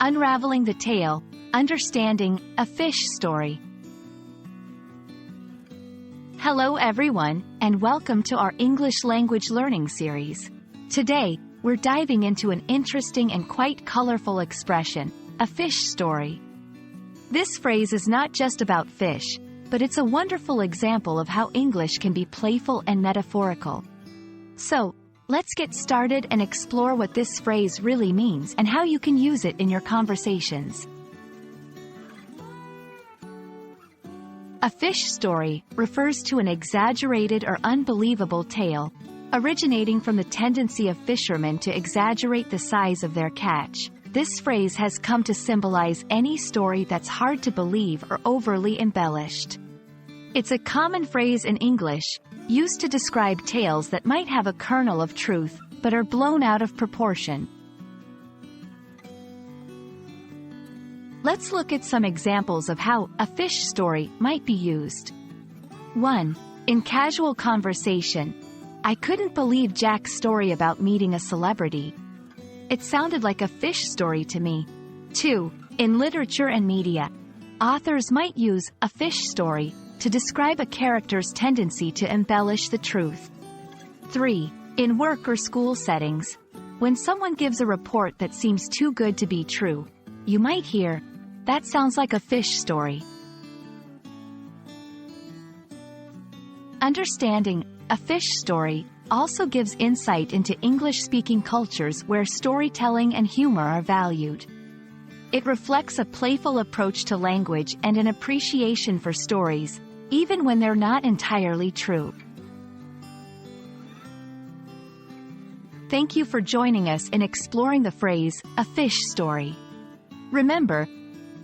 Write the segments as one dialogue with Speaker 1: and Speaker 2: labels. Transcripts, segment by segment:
Speaker 1: Unraveling the Tale, Understanding a Fish Story. Hello everyone, and welcome to our English language learning series. Today, we're diving into an interesting and quite colorful expression, a fish story. This phrase is not just about fish, but it's a wonderful example of how English can be playful and metaphorical. So, let's get started and explore what this phrase really means and how you can use it in your conversations. A fish story refers to an exaggerated or unbelievable tale, originating from the tendency of fishermen to exaggerate the size of their catch. This phrase has come to symbolize any story that's hard to believe or overly embellished. It's a common phrase in English, used to describe tales that might have a kernel of truth, but are blown out of proportion. Let's look at some examples of how a fish story might be used. 1. In casual conversation. I couldn't believe Jack's story about meeting a celebrity. It sounded like a fish story to me. 2. In literature and media. Authors might use a fish story to describe a character's tendency to embellish the truth. 3. In work or school settings. When someone gives a report that seems too good to be true, you might hear, "That sounds like a fish story." Understanding a fish story also gives insight into English-speaking cultures where storytelling and humor are valued. It reflects a playful approach to language and an appreciation for stories, even when they're not entirely true. Thank you for joining us in exploring the phrase, a fish story. Remember,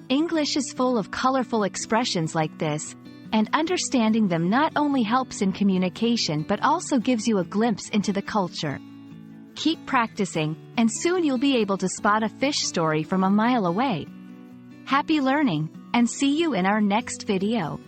Speaker 1: English is full of colorful expressions like this, and understanding them not only helps in communication but also gives you a glimpse into the culture. Keep practicing, and soon you'll be able to spot a fish story from a mile away. Happy learning, and see you in our next video.